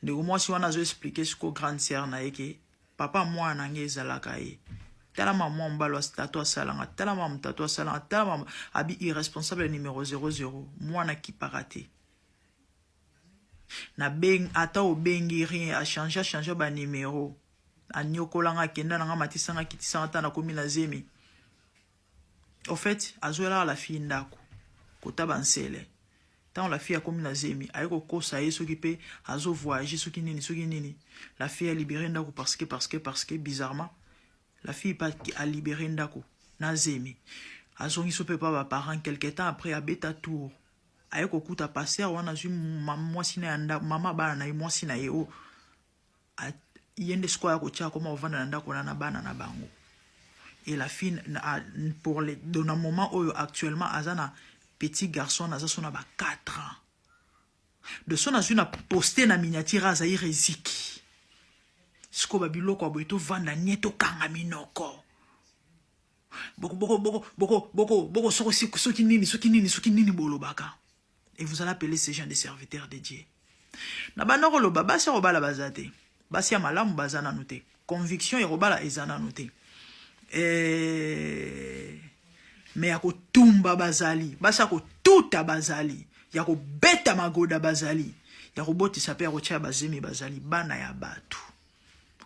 de mwasi wana zo expliquer ce que grande sœur na ye ke papa mwana ngezalaka ye tala maman mbalo tato salanga tala maman tato salanga tala maman abi irresponsable numéro 00 mwana qui paraté na beng ata o bengi rien a changer ba numéro a nyokolanga kenda nga matisanga kitisanga tana komi na zemi. Au fait, azoela la fille ndako kota bansele tant la fille a komi na zemi ayeko kosa yeso kipe azo voyager soki nini la fille a libéré ndako parce que bizarrement la fille pas a libéré ndako na zemi azongi so pe pa ba parents quelque temps après a beta tour ayeko kuta passer wana zu maman sina ndako mama bana na mwasi na ye o yende square ko tia koma ovanda ndako na bana na bango. Et la fille, pour le dans un moment où actuellement, Azana, petit garçon, Azana, 4 ans. De son azuna posté na miniature Azaï Reziki. Sko babilo ko boito vanda nieto kanga minoko. Boko soki nini bolo baka. Et vous allez appeler ces gens des serviteurs de Dieu. Na banoro lo baba se robala bazate. Basi ya malamu bazana noté. Conviction et robala ezana noté. Mais yako tumba bazali basa ko tuta bazali yako beta magoda bazali yako boti sape yako tia bazemi bazali bana ya batu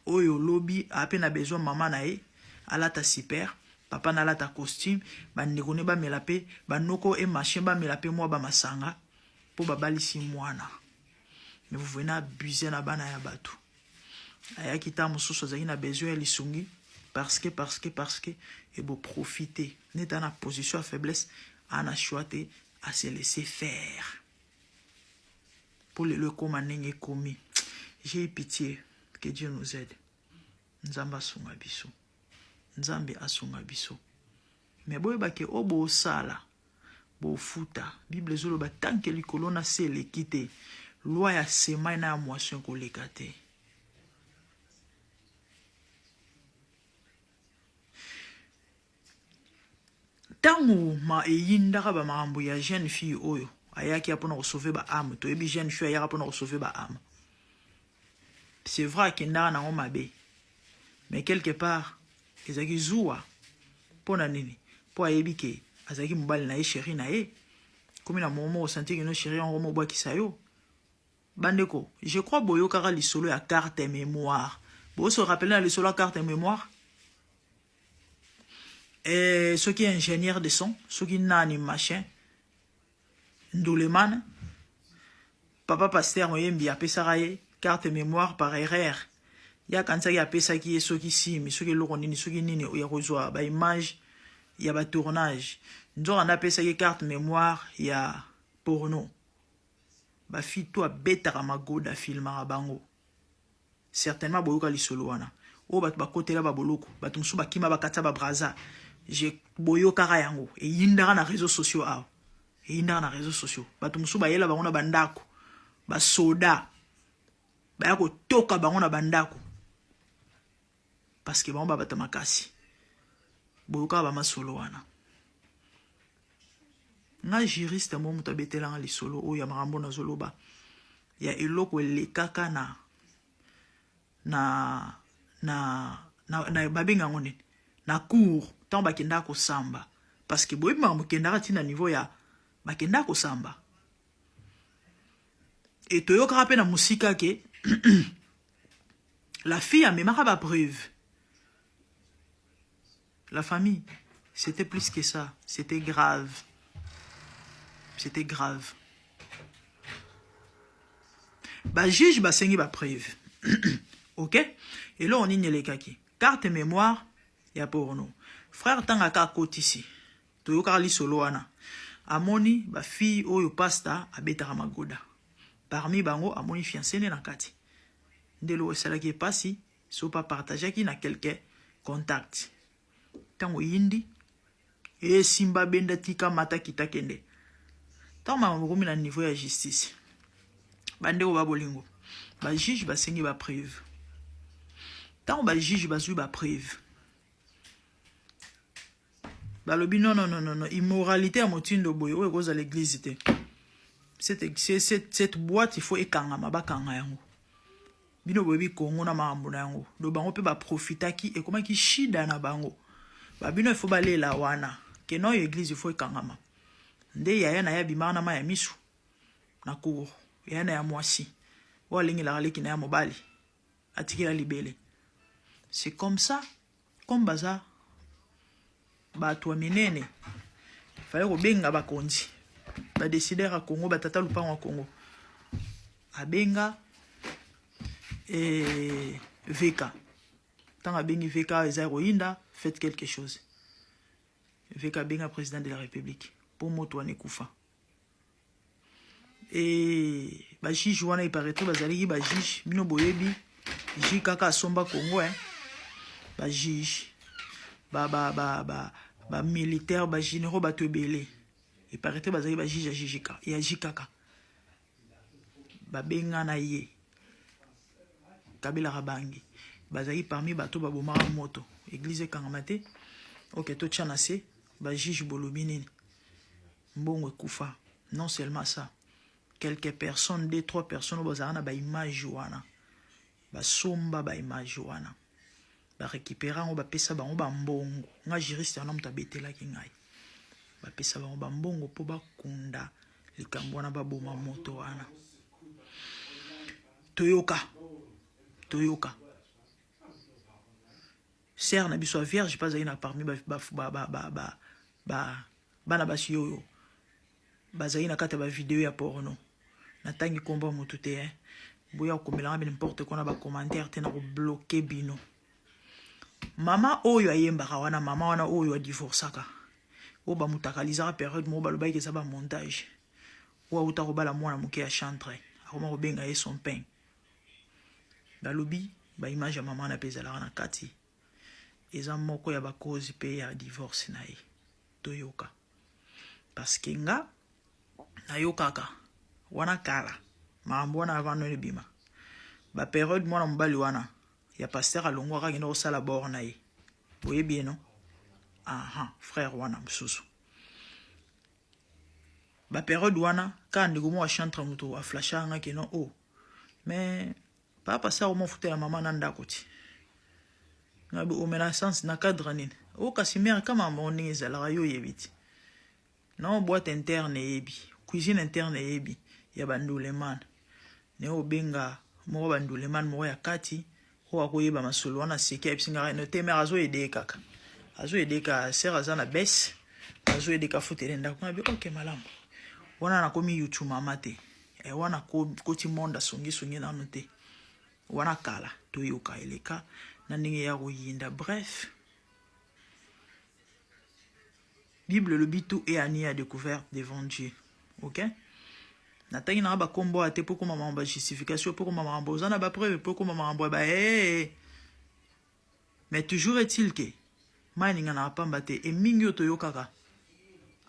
oyo lobi apena besoin mama na ye alata super papa na alata costume bandekone ba melape banoko e machin ba melape moi ba masanga po babalisi mwana mais vous venez abuser na bana ya batu aya kita mususu zaki na besoin lisungi parce que et vous profiter n'êtes dans la position à faiblesse à na choisir à se laisser faire pour le commander et commis. J'ai pitié que Dieu nous aide. Nzamba sunga biso nzambe asunga biso mais boyeba ke obo sala bo futa bible zolo ba tanke likolo na se lekite loi ya sema na moisson ko lekate. Tango ma eyindaka ba makambo ya jeune fille oyo ayaki apona ko sauver ba âme to ebi jeune fille ayaki apona ko sauver ba âme. C'est vrai que ndana na mabe mais quelque part ezaki zuwa pona nini po ayebi ke azaki mobali na ye chéri na ye comme na moment au sentir que no chéri en romo bois ki sayo bandeko je crois boyo kara lisolo ya carte mémoire bo se rappeler na lisolo ya carte mémoire. Et ceux qui est ingénieur de son, ceux qui n'ont machin, Ndouleman, papa pasteur moyembi a pesaraye, carte mémoire par erreur. Il y a quand ça y a pesa qui est ceux qui si, mais ceux qui l'ont ni ceux qui n'y y a reçoit, bah image, il y a bah tournage. Nous on a pesa qui carte mémoire, il y a porno. Bah fi toi bêta ramagoda film arabango. Certainement boyoka li solo wana. O bat ba côté là ba boloko, bat musu ba kima ba kata ba braza. J'ai boyo kara yango et yindara na réseaux sociaux a et yindara na réseaux sociaux bato musu ba yela bango na bandako ba soda ba yako toka bango na bandako parce que bango ba bata makasi boyo ka ba masolo wana nga juriste mo muta betelanga lisolo o ya marambo na zoloba ya eloko lekaka na babenga ngone na cour tant bakenda ko samba parce que boyebi makambo kendaka tina niveau ya bakenda ko samba et toyokaka mpe na musika ke la fille amemaka ba preuve. La famille, c'était plus que ça, c'était grave. C'était grave. Bah juge bah sengi bah preuve. OK? Et là on y les kaki. Carte mémoire ya pour nous. Frère tangaka côté ici. Toyo karli solo ana. Amoni ba fille oyo pasta abetara magoda. Parmi bango amoni fiancé ne na kati. Ndelo sala qui est passé, so pas partager qui na quelqu'un contact. Tango yindi e simba benda tika mata kita kende. Tama ngomi na niveau ya justice. Bandeko ba bolingo. Ba juge ba sengi ba preuve. Tango ba juge ba zui ba preuve. Ba lobi non, immoralité à motindo boyo we goza l'église te. Cette boîte il faut ekangama ba kanga yango. Bino bobi kongo na maambo na yango. Do bango pe ba profitaki e koma ki shida na bango. Ba bino il faut balela wana. Que non église il faut ekangama. Nde ya na ya bimana ma ya misu. Na cour. Ya na ya mwasi. Wa lingi la leki na ya mobali. Atiki la libele. C'est comme ça. Comme baza. Ba toi menene. Fallait ko benga ba konzi. Ba décider à Congo ba tata lupa en Congo. Abenga et VK. Tant à bengi VK et Zaroinda, faites quelque chose. VK benga président de la République. Pour Motoane Koufa. Et ba juge wana iparaître bazali ba juge bino boyebi juge kaka somba Congo hein. Ba juge ba militaire ba généraux ba tebele. Iparaître bazali ba juge jijika ya jikaka. Ba benga na ye. Kabila Rabangi. Bazali parmi bato ba bomara moto. Église kangamate. OK to tchanase ba juge bolobinini. Mbongo Koufa. Non seulement ça. Quelques personnes, 2-3 personnes bazana ba image wana. Ba somba ba image wana. Ba récupérer on ba pesa ba on ba mbongo. Nga juriste na mta betela ki ngai. Ba pesa ba on ba mbongo po ba kunda likambo wana ba boma moto wana. Toyoka. Sœur na biso vierge pas aina parmi bana basi yoyo. Bazaina kata ba vidéo ya porno. Natangi komba mutu te hein. Boya komelanga n'importe quoi na ba commentaire te na ko bloquer bino. Mama oyo ayembaka wana mama wana oyo a divorcaka. O ba mutakalizaka période mo ba lobaiki za ba montage. Wa uta ko bala mwana muke ya chantre. Akoma ko benga ye son pain. Ba lobi ba image ya mama na pezala na kati. Eza moko ya ba cause pe ya divorce na ye. Toyoka. Parce que nga na yokaka wana kala maambo wana avano ne bima ba période mwana mbali wana ya pasteur alongo ka ngeno sala bord na ye boye bien non frère wana msusu ba période wana ka ndiko mo chantre muto a flasha nga ke non mais papa sa o mo futela mama na ndako ti ngabi o menaçance na cadre nini o kasimère kama moni ezala yo yebiti non boîte interne yebi cuisine interne yebi ya banduleman ne obenga mo banduleman mo ya kati ho akoyeba masolo wana seke episinga no temer azo edeka sera zana bes azo edeka futele ndako ngabi OK malamu wana na komi YouTube mama te e wana ko ti monde songi na note wana kala toyoka eleka na ndenge ya koyinda bref. Bible le bitou et ani a découvert devant Dieu. OK? Natangi na ba kombo ate pour comment maman ba justification pour comment maman bozana ba preuve pour comment maman ba mais toujours est-il que mining na pamba te et mingi to yokaka.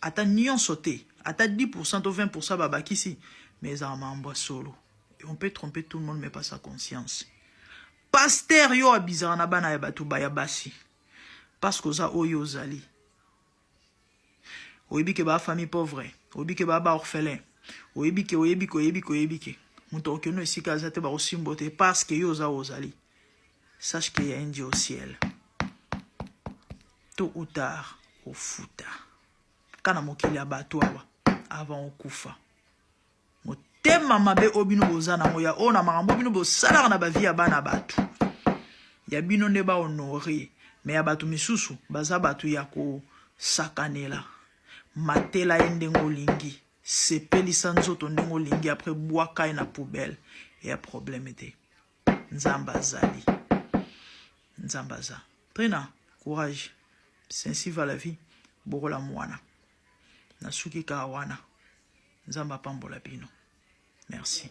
Ata nion sauté, ata 10% ou 20% ba bakisi mais ça maman solo. Et on peut tromper tout le monde mais pas sa conscience. Pasteur yo abizana na bana ya batu ba ya basi. Parce que ça oyo zali. Oyebi ke ba famille pauvre Obike baba orphelin. Oyebike. Muto okeno esika azate ba osimbote parce que yoza ozali. Sache qu'il y a un Dieu au ciel. Tôt ou tard, au futa. Kana mokili abatwa avant okufa. Motema mabe obino bozana moya ona makambo bino bosala na ba vie ya bana batu. Ya bino ne ba honorer, mais ya batu misusu baza batu ya ko sakanela. Matela endengo lingi. Sepelisa nzoto ndenge olingi après bwaka na poubelle et un problème était Nzambazali Nzambaza Trina courage c'est ainsi va la vie bokola mwana nasuki kawana Nzamba pambola bino merci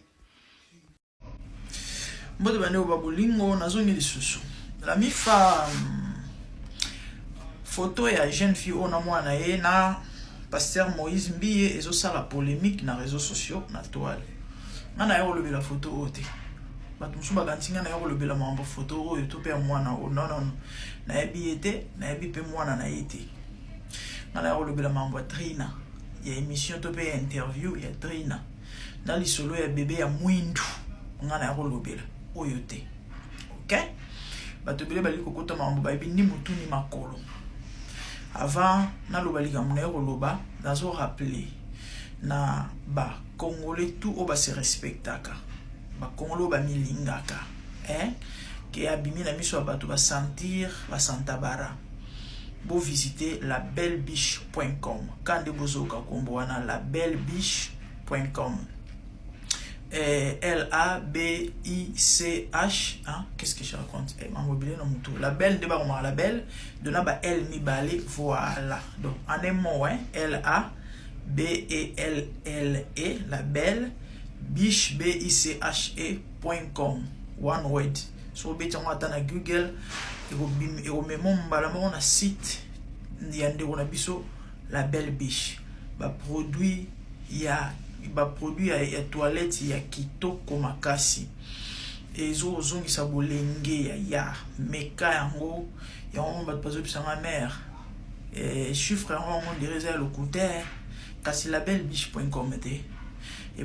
mbote bane obabolingo nazongi lisusu la mifa photo ya jeune fille ona mwana ye na Pasteur Moïse Mbiye ezo sala polémique na réseaux sociaux na toile. Ngana ya lobe la photo ote. Batu musuba kantinga na ya lobe la mambo photo oyo to pe mwana o non. Na ebiete, na ebi pe mwana na yete. Ngana ya lobe la mambo Trina. Ya émission to pe interview ya Trina. Na li solo ya bébé ya Mwindu. Ngana ya lobe la oyo te. OK? Batu bele bali kokota mambo ba ebi ni mutu ni makolo. Avant, na loba ligamune roloba, nazo rappeler na ba Congolais tout oba se respectaka. Ba Congolais ba milingaka. Que abimi na miso abatu ba sentir, ba santabara. Bo visiter labellebiche.com. Quand de bozoka kombo wana labellebiche.com. L-A-B-I-C-H, hein? Qu'est-ce que je raconte? La belle de Baroma, la belle de Naba L mi balé, voilà. Donc, en un mot, hein? L-A-B-E-L-L-E, la belle, biche, B-I-C-H-E.com. One word. Sur le on attend à Google, et au même moment, on a site, il y a un biso, la belle biche. Bah, produit, il y a. Ba produit ya toilette ya kitoko makasi ezo zongi sa bolenge ya meka yango ya on ba pazo pisanga mère chiffre on dirait le coûté kasi labellebiche.com et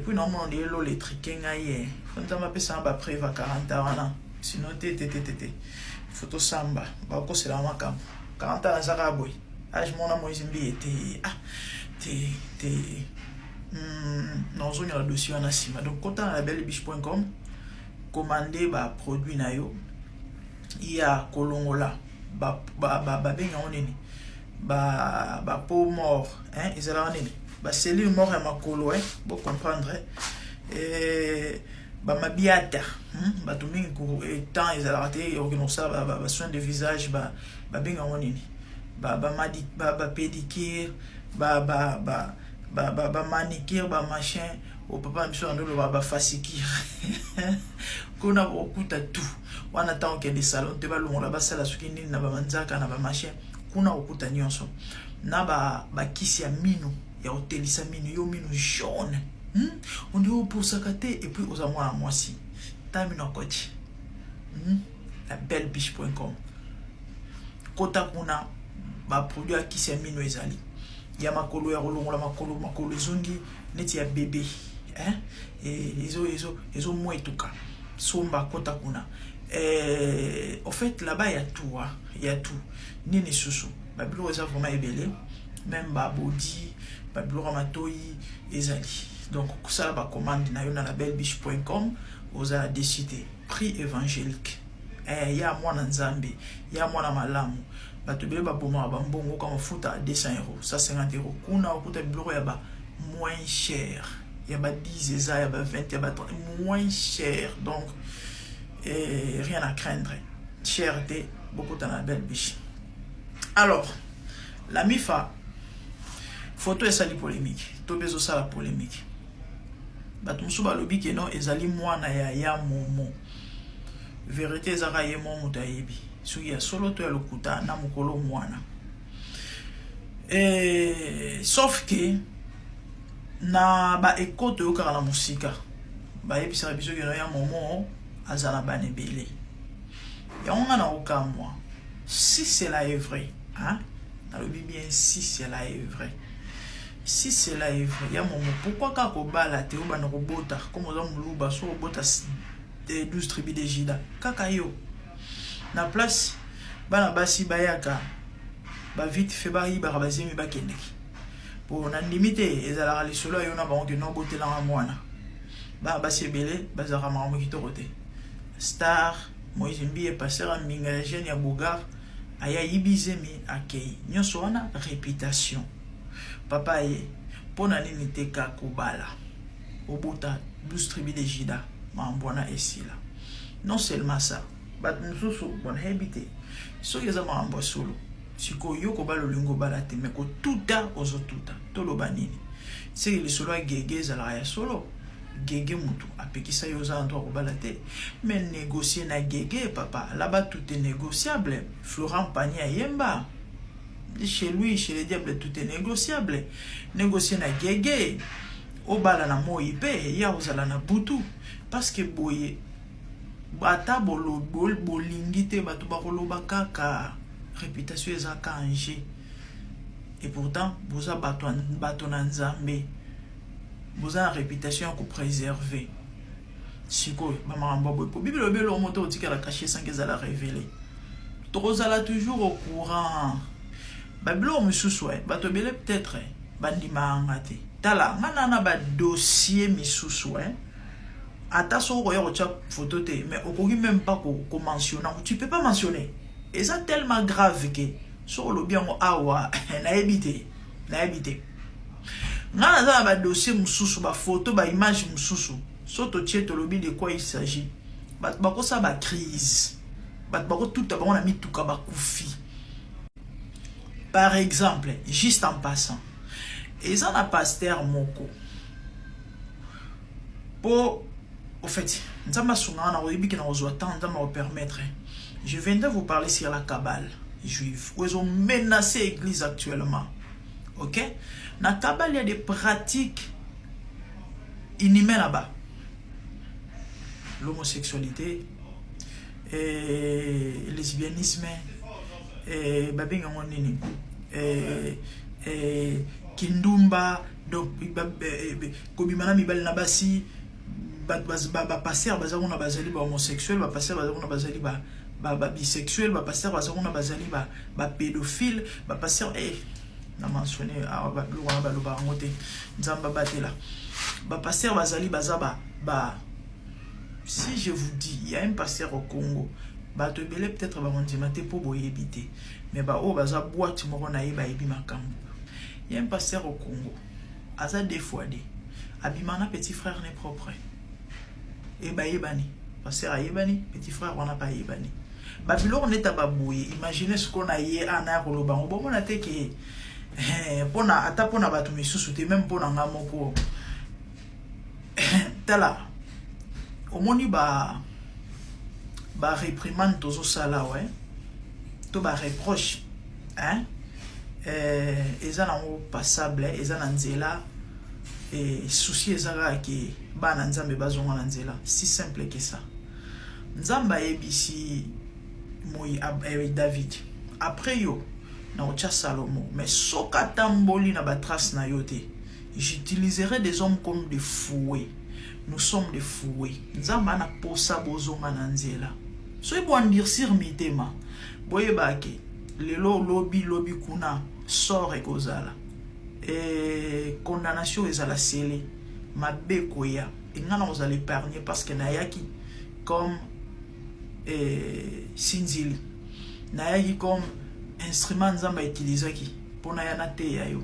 puis normalement on dit lo les trikenga ye fonta ma pesa ba préva 40 ans sinon té photo samba ba ko c'est la makam 40 ans za boy âge mon Moïse Mbiye té non zone la dossier en asima donc quand on labellebiche.com commander ba produit na yo ya kolongola ba benga oneni ba peau mort hein ezala oneni ba cellule mort ya makolo pour comprendre ba mabiata ba to mingi ko temps ezala raté organiser ça ba soin de visage ba benga oneni ba pédicure ba manicure ba machin au papa miso ando ba fasikir kuna okuta tout wana tant que des salons te ba longola ba sala suki nini na ba manzaka na ba machin kuna okuta nyonso na ba kisi ya mino ya hotelisa mino yo mino jaune on dit pour sakate et puis aux amoi moi si tamino coach labellebiche.com kota kuna ba produit ya kisi ya mino ezali ya makolo ya rolongola makolo zongi neti ya bébé ezo mwetuka somba kota kuna en fait là-bas il y a tout nini susu babilo eza vraiment ebele même ba body babilo ramatoi ezali donc ça ba commande na yo na labellebiche.com oza décider prix évangélique ya mwana nzambe ya mwana malamu bato bele baboma bambongo kama futa à 200 €, ça 50 €. Kuna okuta biloko ya ba moins cher. Ya ba 10 eza, ya ba 20, ya ba 30, moins cher. Donc rien à craindre. Cherté, beaucoup dans la belle biche. Alors, la mifa photo esali polémique. To bezo ça la polémique. Bato musuba lobi ke non ezali mwana ya momo. Vérité ezaka ye momo tayebi. Sugi ya solo to ya lokuta na mukolo mwana. Sauf que na ba ekoto yo kala musika. Ba ebisa biso ke ya momo azala banebele. Ya on na okamwa. Si cela est vrai, hein? Na lobi bien si cela est vrai. si cela est vrai, ya momo, pourquoi quand on bat la théo, on robota, comme on a moulouba, so robota 12 tribus de Jida, kakayo. Na place, bana basi bayaka, ba vite fait bari barabazemi bakendeki. Pour na limité, ezala les solo yo na ba on no boté la mwana. Ba basi belé, bazara mamu kitorote. Star, Moïse Mbi est passé à Minga jeune ya Bogar, aya ibizemi akei. Nyonso wana réputation. Papa ye, pona nini te kakubala. Obota 12 tribus de Jida, mambwana esila. Non seulement ça, bat mususu bon habité. So yeza mambo solo. Siko yo ko balo lingo balate mais ko tuta ozo tuta. Tolo banini. C'est le solo gege zala ya solo. Gege mutu apekisa yo za ndo ko balate. Mais négocier na gege papa, là-bas tout est négociable. Florent Pagna yemba. Chez lui, chez les diables, tout est négociable. Négocier na gege. Obala na mo ipe, ya ozala na butu. Parce que boye, bata bolo bolingite, batu bakoloba kaka, réputation ezaka anje. Et pourtant, boza bato na nzambe. Boza réputation ko préserver. Siko, maman bobo, pour Bible le moto otika la cacher sans qu'elle la révéler. Tozala toujours au courant. Babilo mususwe, bato bele peut-être bandima ngate. Tala, ngana ba dossier mususwe. Ata so roya rocha photo te, mais okoki même pas ko mentionner. Tu peux pas mentionner. Et ça tellement grave que sur le bien awa na éviter. Ngana za ba dossier mususu, ba photo, ba image mususu. Soto tieto lobi de quoi il s'agit. Bat bako sa ba crise. Bat bako tout a on a mis tout ka ba koufi. Par exemple, juste en passant, ils ont un pasteur moko. Pour, au fait, nous avons permettre. Je viendrai vous parler sur la Kabbale juive, où ils ont menacé l'église actuellement. Ok? Dans la Kabbale, il y a des pratiques inhumaines là-bas. L'homosexualité, le lesbianisme, kindumba donc kobimana mibali na basi ba passer bazakuna bazali ba homosexuel ba passer bazakuna bazali ba bisexuel ba passer bazakuna bazali ba pédophile ba passer na mentionné ba loba ba loba ngote nzamba batela ba passer bazali bazaba ba. Si je vous dis il y a un pasteur au Congo ba to belé peut-être ba mondimate pour boye habiter mais ba o baza boîte moko na yeba yebi makambo. Il y a un pasteur au Congo aza des fois des abimana petit frère n'est propre et ba yebani pasteur a yebani petit frère on n'a pas yebani ba biloko neta ba boye. Imaginez ce qu'on a yé ana koloba bon on a te que pona ata pona batu misusu te même pona ngamoko tala omoni ba réprimande tozo sala ouais to ba reproche hein eza na passable eza na nzela et souci ezaka ki bana nzambe bazonga na nzela si simple que ça. Nzamba ebisi moi David après yo na ocha Salomo mais soka tamboli na ba trace na yote. J'utiliserai des hommes comme des fouets. Nous sommes des fouets. Nzamba na posa bozonga na nzela. So ebo andirsir mitema. Boye bake. Lelo lobby kuna. Sort et kozala. Et condamnation ezala scellé. Mabe koya. Et ngana vous allez épargner parce que nayaki comme sinzili. Nayaki comme instrument nzamba utilisaki. Pona yana te yayo.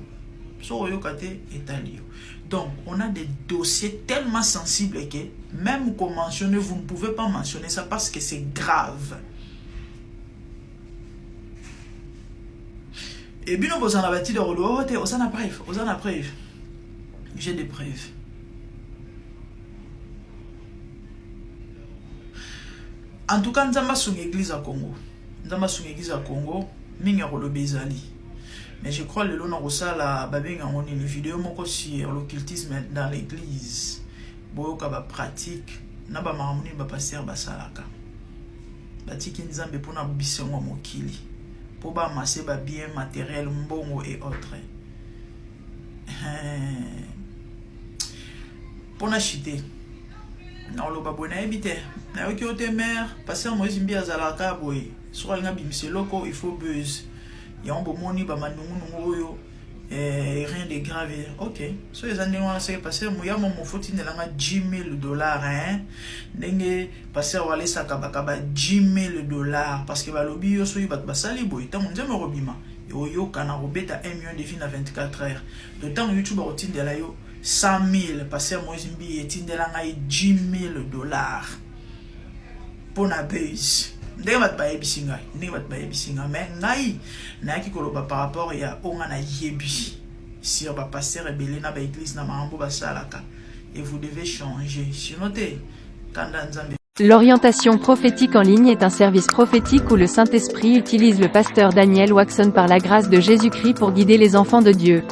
So yokate etalio. Donc, on a des dossiers tellement sensibles que même qu'on mentionne, vous ne pouvez pas mentionner ça parce que c'est grave. Et bien, vous en avez dit de rôle, vous en avez preuve. J'ai des preuves. En tout cas, nous avons une église à Congo. Nous avons une église à Congo, nous avons bezali. Mais je crois que le long la babinga on une vidéo moko sur l'occultisme dans l'église. Boyoka ba pratique na ba maramuni ba passer ba salaka. Batiki nzambe pona bisengo mokili. Po ba masser ba bien matériel mbongo et autres. Pour n'acheter. Non, le babou n'a habité. N'a eu que mère, passer en Moïse Mbia Zalaka, boy. Soit un abîme, loco, il faut buzz. Il y a un bon moni, rien de grave. Ok. So les années on s'est passé, moi ya mon faut il n'a $10,000 hein. N'engue passer à aller ça kaba $10,000 parce que va lobby yo so ibat basali boy. Tant on jamais robima. Yo kana robeta 1 million de filles à 24 heures. De temps YouTube a routine de la yo 100,000 passer moi zimbi et tinde la ngai $10,000 pour na base. Ndenge bat ba ebisinga mais ngai na ki koloba par rapport ya onga na yebi sur ba pasteur ebele na ba église na mambo ba salaka et vous devez changer sinon te kanda nzambe. L'orientation prophétique en ligne est un service prophétique où le Saint-Esprit utilise le pasteur Daniel Waxon par la grâce de Jésus-Christ pour guider les enfants de Dieu.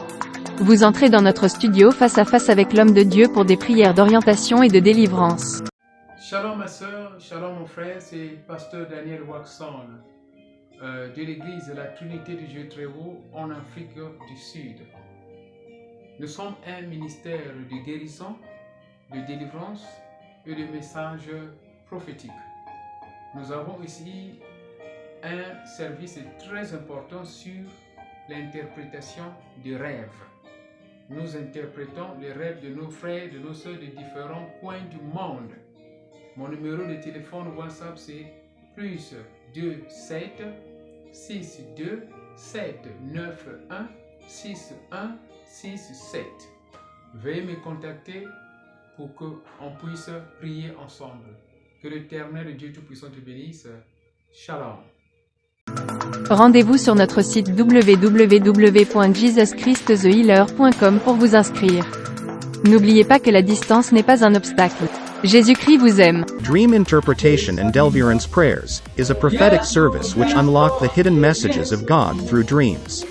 Vous entrez dans notre studio face à face avec l'homme de Dieu pour des prières d'orientation et de délivrance. Shalom ma soeur, shalom mon frère, c'est pasteur Daniel Waxon de l'église de la Trinité du Dieu très haut en Afrique du Sud. Nous sommes un ministère de guérison, de délivrance et de messages prophétiques. Nous avons ici un service très important sur l'interprétation des rêves. Nous interprétons les rêves de nos frères, de nos soeurs de différents coins du monde. Mon numéro de téléphone WhatsApp c'est plus 27 62 791 6167. Veuillez me contacter pour qu'on puisse prier ensemble. Que l'Éternel Dieu Tout-Puissant te bénisse. Shalom. Rendez-vous sur notre site www.jesuschristthehealer.com pour vous inscrire. N'oubliez pas que la distance n'est pas un obstacle. Jésus-Christ vous aime. Dream Interpretation and Deliverance Prayers is a prophetic service which unlock the hidden messages of God through dreams.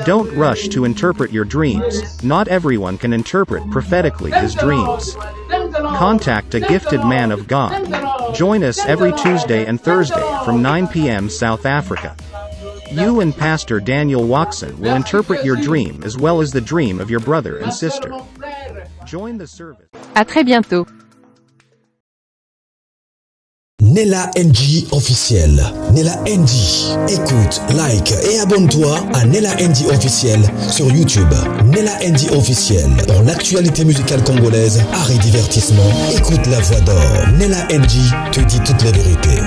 Don't rush to interpret your dreams. Not everyone can interpret prophetically his dreams. Contact a gifted man of God. Join us every Tuesday and Thursday from 9 p.m. South Africa. You and Pastor Daniel Waxon will interpret your dream as well as the dream of your brother and sister. Join the service. À très bientôt. Nella NG officiel. Nella NG. Écoute, like et abonne-toi à Nella NG officiel sur YouTube. Nella NG officiel. Pour l'actualité musicale congolaise, art et divertissement, écoute la voix d'or. Nella NG te dit toutes les vérités.